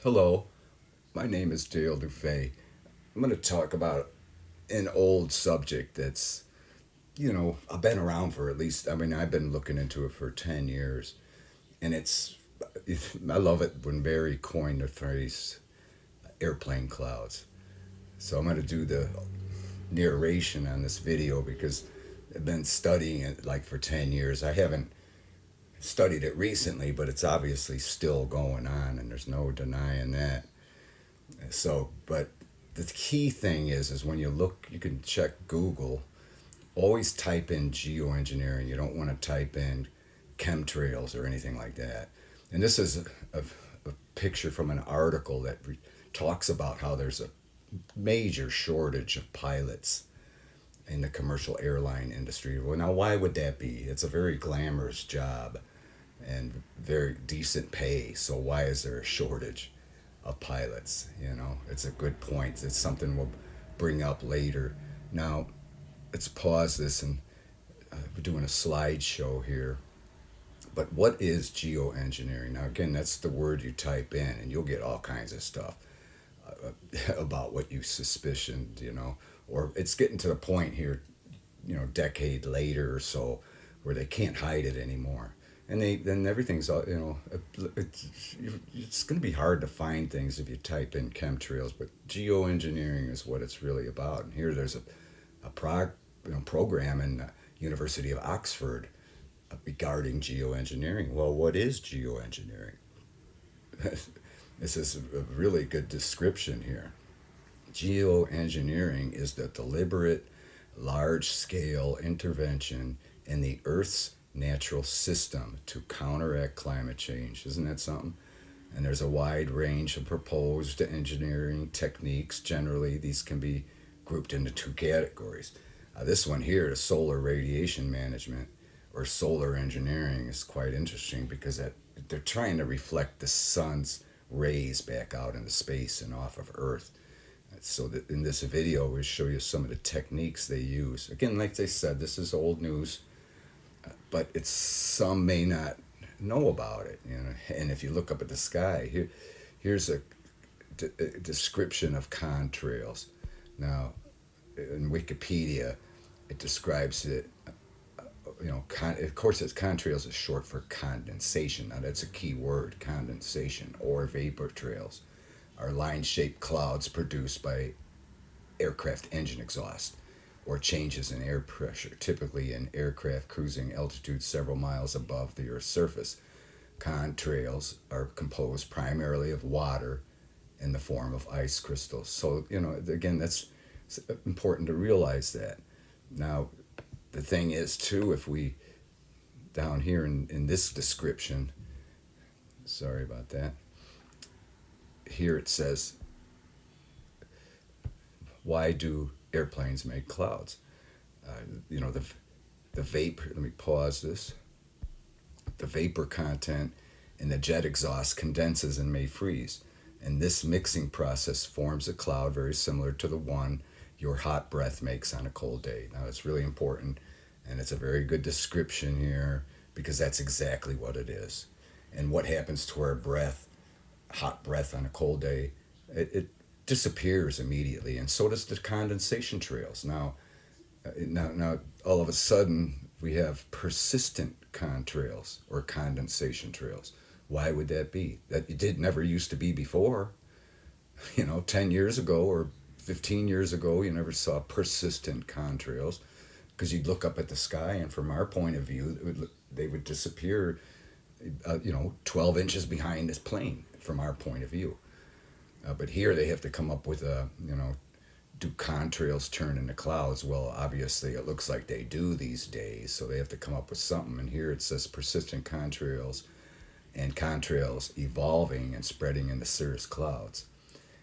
Hello, my name is Dale DuFay. I'm going to talk about an old subject that's, I've been around for at least, I've been looking into it for 10 years. And I love it when Barry coined the phrase airplane clouds. So I'm going to do the narration on this video because I've been studying it like for 10 years. I haven't studied it recently, but it's obviously still going on, and there's no denying that. But the key thing is when you look, you can check Google. Always type in geoengineering. You don't want to type in chemtrails or anything like that. And this is a picture from an article that talks about how there's a major shortage of pilots in the commercial airline industry. Well, now why would that be? It's a very glamorous job and very decent pay. So why is there a shortage of pilots? It's a good point. It's something we'll bring up later. Now, let's pause this and we're doing a slideshow here. But what is geoengineering? Now, again, that's the word you type in, and you'll get all kinds of stuff about what you suspicioned, or it's getting to the point here, decade later or so, where they can't hide it anymore. And then everything's it's going to be hard to find things if you type in chemtrails, but geoengineering is what it's really about. And here there's a program in the University of Oxford regarding geoengineering. Well, what is geoengineering? This is a really good description here. Geoengineering is the deliberate, large scale intervention in the Earth's natural system to counteract climate change. Isn't that something? And there's a wide range of proposed engineering techniques. Generally, these can be grouped into two categories. This one here, the solar radiation management or solar engineering, is quite interesting because they're trying to reflect the sun's rays back out into space and off of Earth. So that in this video, we'll show you some of the techniques they use. Again, like they said, this is old news, but some may not know about it. And if you look up at the sky, here's a description of contrails. Now, in Wikipedia, it describes it. Of course, contrails is short for condensation. Now, that's a key word: condensation or vapor trails are line-shaped clouds produced by aircraft engine exhaust or changes in air pressure, typically in aircraft cruising altitude several miles above the Earth's surface. Contrails are composed primarily of water in the form of ice crystals. So, again, that's important to realize that. Now, the thing is, too, if we, down here in this description, sorry about that, here it says, why do airplanes make clouds? The vapor, let me pause this. The vapor content in the jet exhaust condenses and may freeze. And this mixing process forms a cloud very similar to the one your hot breath makes on a cold day. Now, it's really important, and it's a very good description here because that's exactly what it is. And what happens to our breath, hot breath on a cold day, it disappears immediately, and so does the condensation trails. Now, all of a sudden, we have persistent contrails or condensation trails. Why would that be? That it did never used to be before. 10 years ago or 15 years ago, you never saw persistent contrails because you'd look up at the sky, and from our point of view, they would disappear, 12 inches behind this plane from our point of view. But here they have to come up with do contrails turn into clouds? Well, obviously it looks like they do these days, so they have to come up with something. And here it says persistent contrails and contrails evolving and spreading into cirrus clouds.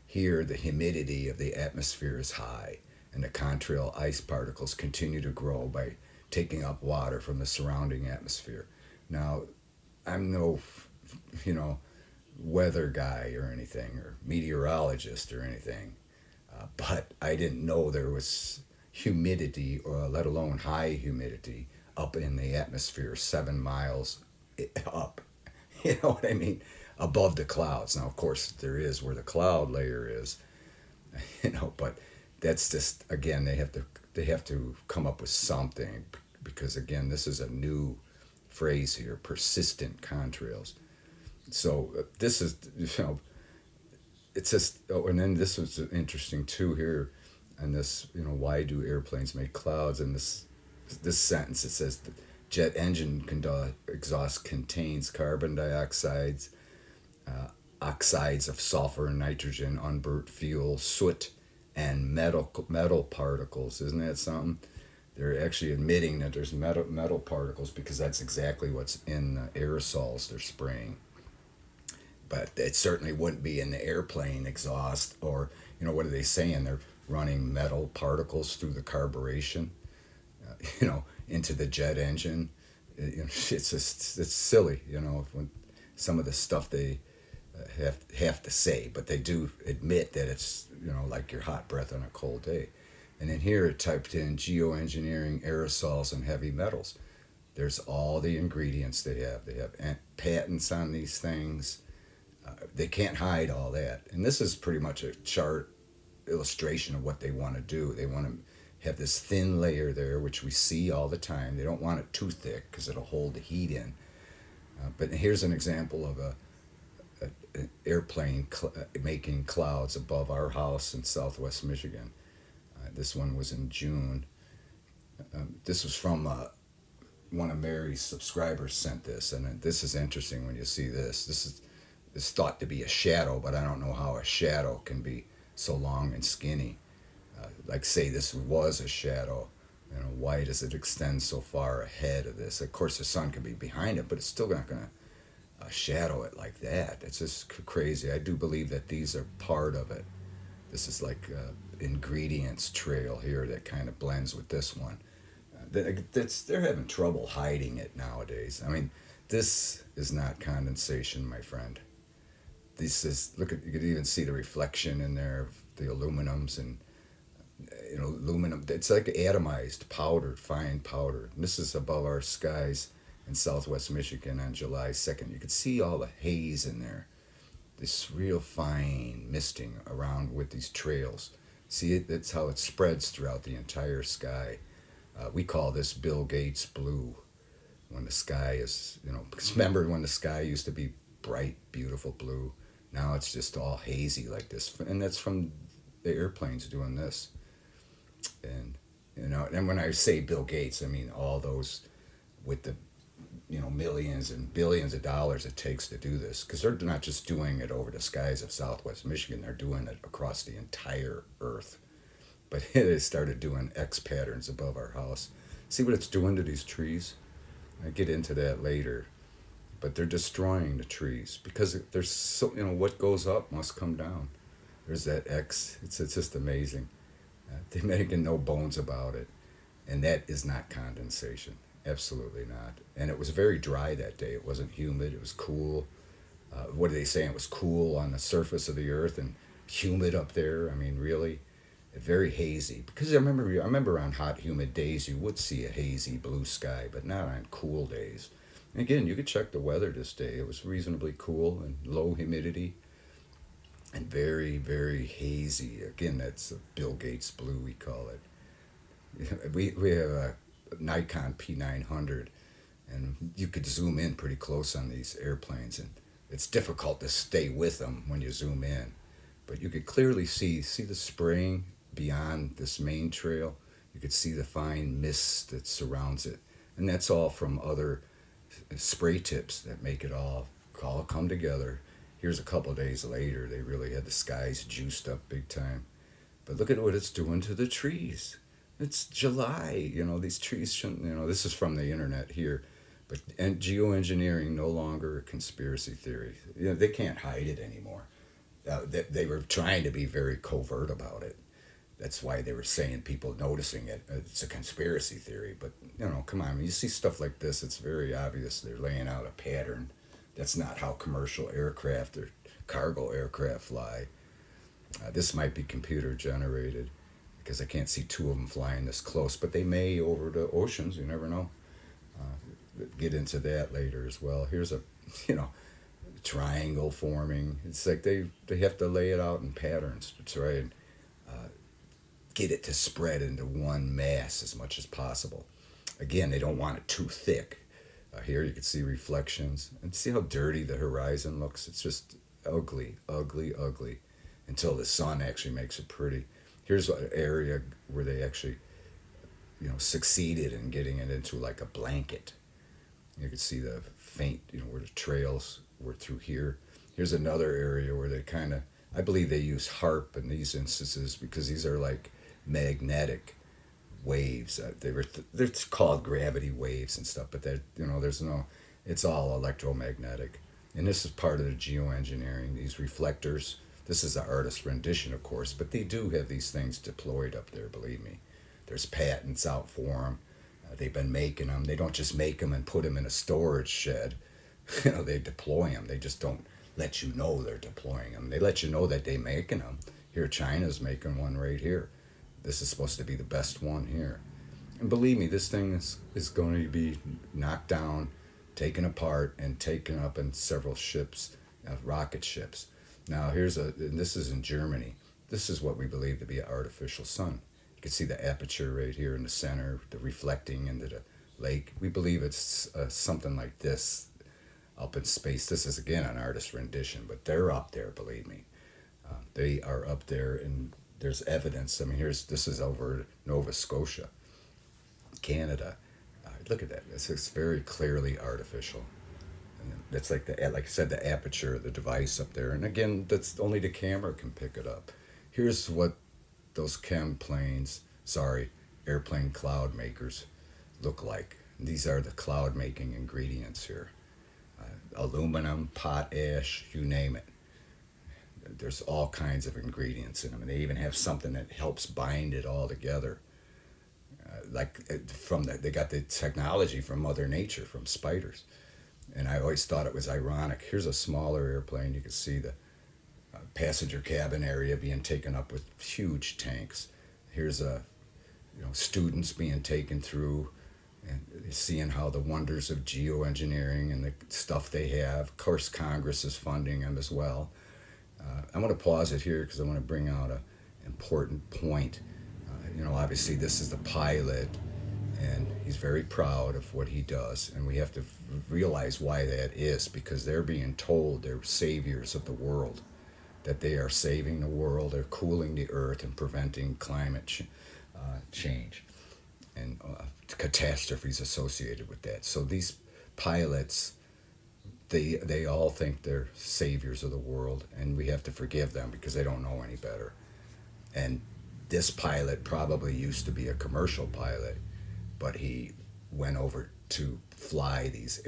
Here, the humidity of the atmosphere is high, and the contrail ice particles continue to grow by taking up water from the surrounding atmosphere. Now, I'm no, weather guy or anything, or meteorologist or anything, but I didn't know there was humidity, or let alone high humidity, up in the atmosphere 7 miles up. You know what I mean? above the clouds. Now, of course, there is where the cloud layer is, but that's just, again, they have to come up with something, because again, this is a new phrase here: persistent contrails. So this is, it's just, oh, and then this was interesting too here, and this, why do airplanes make clouds? And this sentence, it says the jet engine exhaust contains carbon dioxide, oxides of sulfur and nitrogen, unburnt fuel, soot, and metal particles. Isn't that something? They're actually admitting that there's metal particles, because that's exactly what's in the aerosols they're spraying. But it certainly wouldn't be in the airplane exhaust, or what are they saying? They're running metal particles through the carburation, into the jet engine. It's just, it's silly, when some of the stuff they have to say, but they do admit that it's, like your hot breath on a cold day. And then here it typed in geoengineering aerosols and heavy metals. There's all the ingredients they have. They have patents on these things. They can't hide all that. And this is pretty much a chart illustration of what they want to do. They want to have this thin layer there, which we see all the time. They don't want it too thick because it'll hold the heat in. But here's an example of an airplane making clouds above our house in southwest Michigan. This one was in June. This was from one of Mary's subscribers sent this, and this is interesting when you see this. This is thought to be a shadow, but I don't know how a shadow can be so long and skinny. Like, say this was a shadow, why does it extend so far ahead of this? Of course, the sun can be behind it, but it's still not going to shadow it like that. It's just crazy. I do believe that these are part of it. This is like ingredients trail here that kind of blends with this one. They're having trouble hiding it nowadays. I mean, this is not condensation, my friend. This is, look at, you could even see the reflection in there of the aluminums, and aluminum. It's like atomized powder, fine powder. And this is above our skies in southwest Michigan on July 2nd. You could see all the haze in there. This real fine misting around with these trails. See, that's how it spreads throughout the entire sky. We call this Bill Gates blue. When the sky is, because remember when the sky used to be bright, beautiful blue. Now it's just all hazy like this. And that's from the airplanes doing this. And, and when I say Bill Gates, I mean all those with the, millions and billions of dollars it takes to do this. Because they're not just doing it over the skies of southwest Michigan. They're doing it across the entire earth. But they started doing X patterns above our house. See what it's doing to these trees? I get into that later. But they're destroying the trees because there's so, what goes up must come down. There's that X. It's just amazing. They're making no bones about it. And that is not condensation. Absolutely not. And it was very dry that day. It wasn't humid. It was cool. What are they saying? It was cool on the surface of the earth and humid up there. I mean, really, very hazy. Because I remember on hot, humid days you would see a hazy blue sky, but not on cool days. And again, you could check the weather this day. It was reasonably cool and low humidity and very, very hazy. Again, that's a Bill Gates blue, we call it. We have a Nikon P900, and you could zoom in pretty close on these airplanes, and it's difficult to stay with them when you zoom in. But you could clearly see the spraying beyond this main trail. You could see the fine mist that surrounds it. And that's all from other spray tips that make it all come together. Here's a couple of days later, they really had the skies juiced up big time. But look at what it's doing to the trees. It's July, these trees shouldn't, this is from the internet here. But geoengineering no longer a conspiracy theory. They can't hide it anymore. They were trying to be very covert about it. That's why they were saying people noticing it. It's a conspiracy theory. But, come on. When you see stuff like this, it's very obvious they're laying out a pattern. That's not how commercial aircraft or cargo aircraft fly. This might be computer generated because I can't see two of them flying this close. But they may over the oceans. You never know. Get into that later as well. Here's a, triangle forming. It's like they have to lay it out in patterns to try and get it to spread into one mass as much as possible. Again, they don't want it too thick. Here you can see reflections and see how dirty the horizon looks. It's just ugly, ugly, ugly until the sun actually makes it pretty. Here's an area where they actually, succeeded in getting it into like a blanket. You can see the faint, where the trails were through here. Here's another area where they kind of, I believe they use HARP in these instances because these are like magnetic waves. They're called gravity waves and stuff, but there's no, it's all electromagnetic. And this is part of the geoengineering, these reflectors. This is an artist rendition, of course, but they do have these things deployed up there, believe me. There's patents out for them. They've been making them. They don't just make them and put them in a storage shed. They deploy them. They just don't let you know they're deploying them. They let you know that they're making them. Here, China's making one right here. This is supposed to be the best one here. And believe me, this thing is going to be knocked down, taken apart, and taken up in several ships, rocket ships. Now, and this is in Germany. This is what we believe to be an artificial sun. You can see the aperture right here in the center, the reflecting into the lake. We believe it's something like this up in space. This is, again, an artist rendition, but they're up there, believe me. They are up there, and there's evidence. I mean, this is over Nova Scotia, Canada. Look at that. It's very clearly artificial. And that's like I said, the aperture of the device up there. And again, that's only the camera can pick it up. Here's what those airplane cloud makers look like. These are the cloud making ingredients here. Aluminum, potash, you name it. There's all kinds of ingredients in them, and they even have something that helps bind it all together. They got the technology from Mother Nature, from spiders. And I always thought it was ironic. Here's a smaller airplane. You can see the passenger cabin area being taken up with huge tanks. Here's students being taken through and seeing how the wonders of geoengineering and the stuff they have. Of course, Congress is funding them as well. I'm going to pause it here because I want to bring out an important point. Obviously this is the pilot, and he's very proud of what he does, and we have to realize why that is, because they're being told they're saviors of the world, that they are saving the world, they're cooling the earth and preventing climate change and catastrophes associated with that. So these pilots, they all think they're saviors of the world, and we have to forgive them because they don't know any better. And this pilot probably used to be a commercial pilot, but he went over to fly these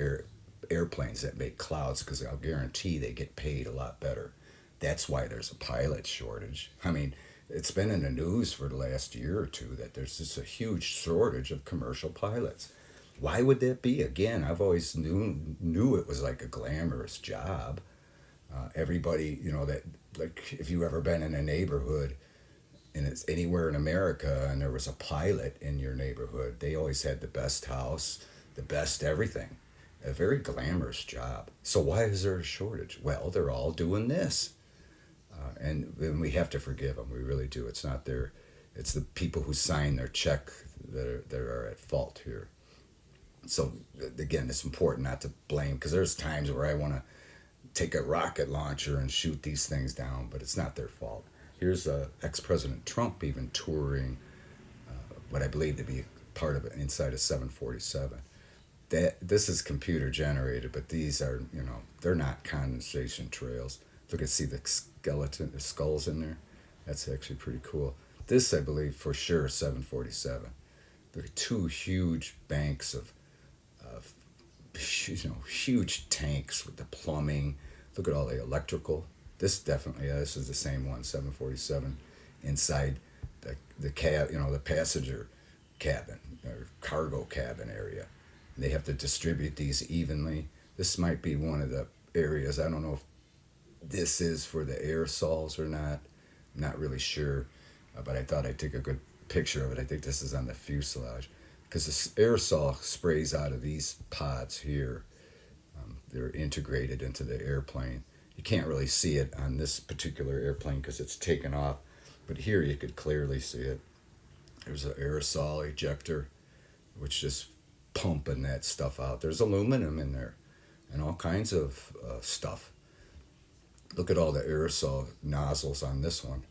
airplanes that make clouds, because I'll guarantee they get paid a lot better. That's why there's a pilot shortage. I mean, it's been in the news for the last year or two that there's just a huge shortage of commercial pilots. Why would that be? Again, I've always knew it was like a glamorous job. Everybody, that, like, if you ever been in a neighborhood and it's anywhere in America and there was a pilot in your neighborhood, they always had the best house, the best everything. A very glamorous job. So why is there a shortage? Well, they're all doing this. And we have to forgive them. We really do. It's not it's the people who sign their check that are at fault here. So again, it's important not to blame, because there's times where I want to take a rocket launcher and shoot these things down, but it's not their fault. Here's ex-President Trump even touring what I believe to be part of it inside a 747. This is computer generated, but these are, they're not condensation trails. Look at, see the skulls in there? That's actually pretty cool. This, I believe, for sure, 747. Look at two huge banks of huge tanks with the plumbing. Look at all the electrical. This definitely, this is the same one, 747, inside the cab, the passenger cabin or cargo cabin area. And they have to distribute these evenly. This might be one of the areas. I don't know if this is for the aerosols or not. I'm not really sure, but I thought I'd take a good picture of it. I think this is on the fuselage, because the aerosol sprays out of these pods here. they're integrated into the airplane. You can't really see it on this particular airplane because it's taken off, but here you could clearly see it. There's an aerosol ejector, which just pumping that stuff out. There's aluminum in there and all kinds of stuff. Look at all the aerosol nozzles on this one,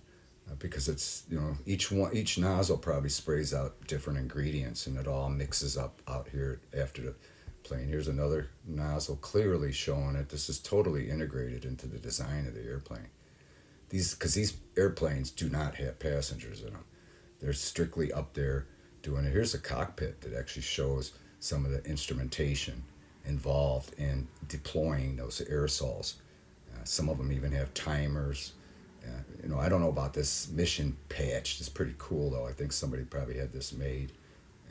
because it's, each nozzle probably sprays out different ingredients, and it all mixes up out here after the plane. Here's another nozzle clearly showing it. This is totally integrated into the design of the airplane. Because these airplanes do not have passengers in them. They're strictly up there doing it. Here's a cockpit that actually shows some of the instrumentation involved in deploying those aerosols. Some of them even have timers. I don't know about this mission patch. It's pretty cool, though. I think somebody probably had this made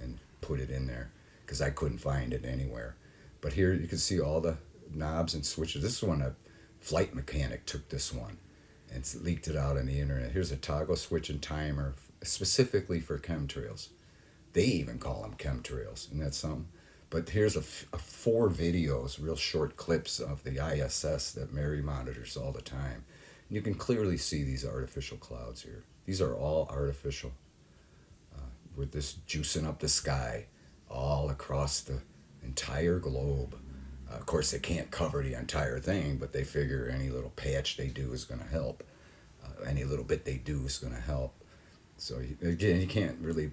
and put it in there because I couldn't find it anywhere. But here you can see all the knobs and switches. This one, a flight mechanic took this one and leaked it out on the internet. Here's a toggle switch and timer specifically for chemtrails. They even call them chemtrails, and that's something. But here's a 4 videos, real short clips of the ISS that Mary monitors all the time. And you can clearly see these artificial clouds here. These are all artificial. With this juicing up the sky all across the entire globe. Of course, they can't cover the entire thing, but they figure any little patch they do is going to help. Any little bit they do is going to help. So again, you can't really,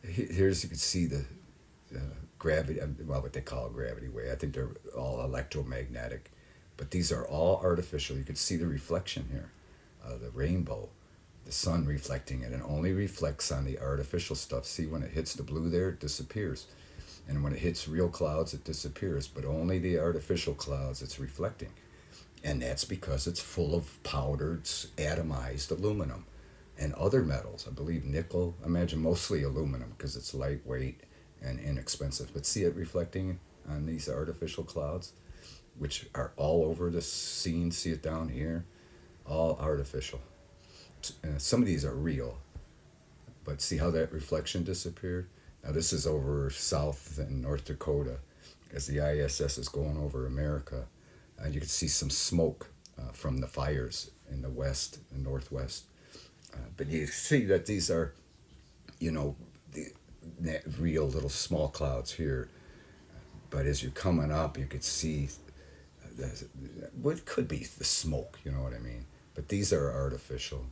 here's, you can see the gravity, well, what they call gravity wave. I think they're all electromagnetic, but these are all artificial. You can see the reflection here, the rainbow, the sun reflecting it, and only reflects on the artificial stuff. See, when it hits the blue there, it disappears. And when it hits real clouds, it disappears, but only the artificial clouds it's reflecting. And that's because it's full of powdered, atomized aluminum and other metals. I believe nickel, I imagine mostly aluminum because it's lightweight and inexpensive. But see it reflecting on these artificial clouds, which are all over the scene. See it down here? All artificial. Some of these are real, but see how that reflection disappeared? Now this is over south in North Dakota as the ISS is going over America. You can see some smoke from the fires in the west and northwest. But you see that these are, the real little small clouds here. But as you're coming up, you could see what could be the smoke, you know what I mean? But these are artificial,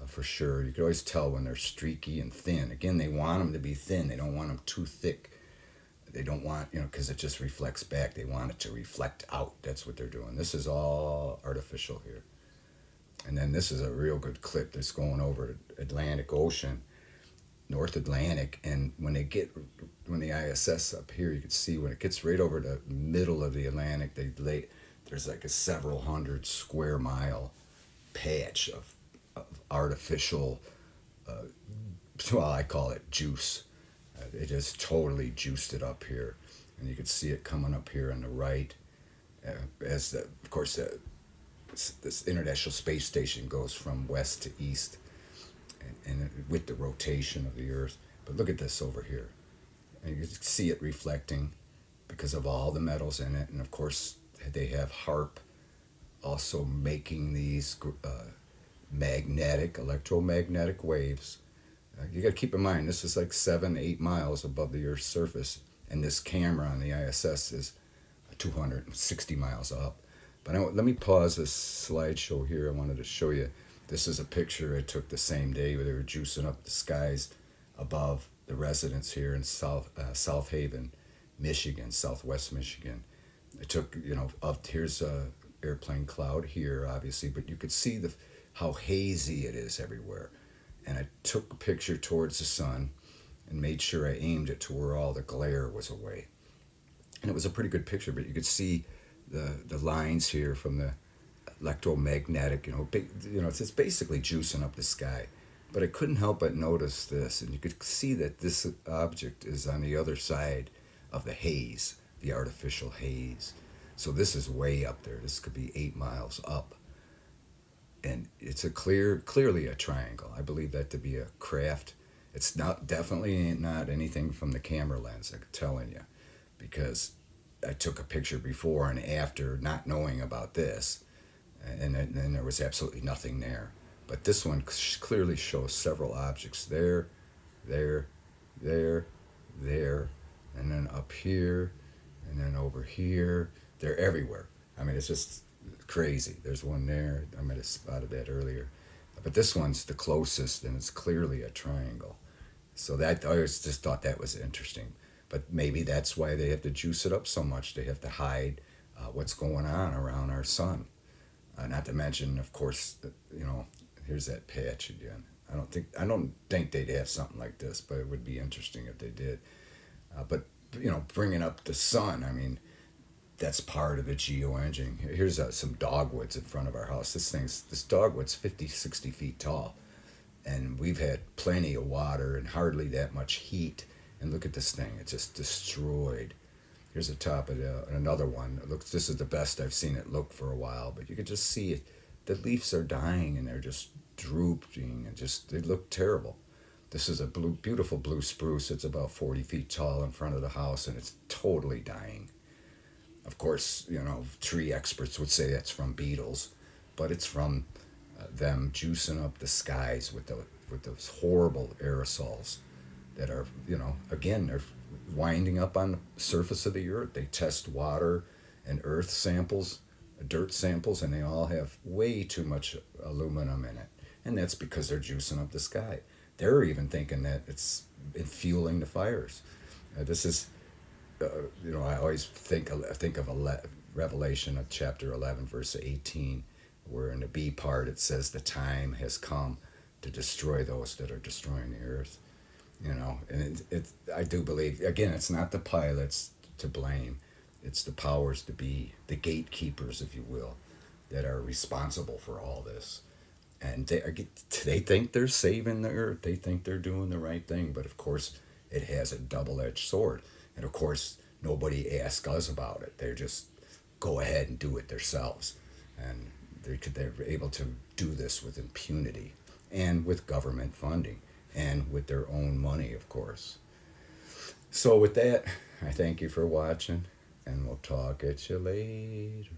for sure. You can always tell when they're streaky and thin. Again, they want them to be thin. They don't want them too thick. They don't want, because it just reflects back. They want it to reflect out. That's what they're doing. This is all artificial here. And then this is a real good clip that's going over Atlantic Ocean, North Atlantic. And when the ISS up here, you can see when it gets right over the middle of the Atlantic, there's like a several hundred square mile patch of artificial, well, I call it juice. It has totally juiced it up here, and you can see it coming up here on the right, as of course this International Space Station goes from west to east, and with the rotation of the Earth. But look at this over here, and you can see it reflecting because of all the metals in it, and of course they have HARP also making these electromagnetic waves. You got to keep in mind, this is like 7-8 miles above the Earth's surface, and this camera on the ISS is 260 miles up. But let me pause this slideshow here. I wanted to show you. This is a picture I took the same day where they were juicing up the skies above the residence here in South Haven, Michigan, Southwest Michigan. I took, here's a airplane cloud here, obviously, but you could see how hazy it is everywhere. And I took a picture towards the sun and made sure I aimed it to where all the glare was away. And it was a pretty good picture, but you could see the lines here from the electromagnetic, it's basically juicing up the sky. But I couldn't help but notice this, and you could see that this object is on the other side of the haze, the artificial haze. So this is way up there. This could be 8 miles up. And it's clearly a triangle. I believe that to be a craft. It's definitely not anything from the camera lens, I'm telling you, because I took a picture before and after, not knowing about this, and then there was absolutely nothing there. But this one clearly shows several objects there, there, there, there, and then up here, and then over here. They're everywhere. I mean, it's just crazy. There's one there. I might have spotted that earlier. But this one's the closest, and it's clearly a triangle. So that I always just thought that was interesting. But maybe that's why they have to juice it up so much. They have to hide what's going on around our sun. Not to mention, of course, here's that patch again. I don't think they'd have something like this, but it would be interesting if they did. But bringing up the sun, I mean, that's part of the geoengineering. Here's some dogwoods in front of our house. This dogwood's 50, 60 feet tall, and we've had plenty of water and hardly that much heat. And look at this thing; it's just destroyed. Here's the top of another one. It looks. This is the best I've seen it look for a while, but you can just see it. The leaves are dying and they're just drooping and they look terrible. This is a beautiful blue spruce. It's about 40 feet tall in front of the house, and it's totally dying. Of course, tree experts would say that's from beetles, but it's from them juicing up the skies with those horrible aerosols that are, again, they're winding up on the surface of the earth. They test water and earth samples, dirt samples, and they all have way too much aluminum in it. And that's because they're juicing up the sky. They're even thinking that it's fueling the fires. This is, I always think of Revelation of chapter 11, verse 18, where in the B part it says the time has come to destroy those that are destroying the earth. And I do believe, again, it's not the pilots to blame. It's the powers to be, the gatekeepers, if you will, that are responsible for all this. And they think they're saving the earth. They think they're doing the right thing. But of course, it has a double-edged sword. And of course, nobody asks us about it. They just go ahead and do it themselves. And they're able to do this with impunity and with government funding and with their own money, of course. So with that, I thank you for watching, and we'll talk at you later.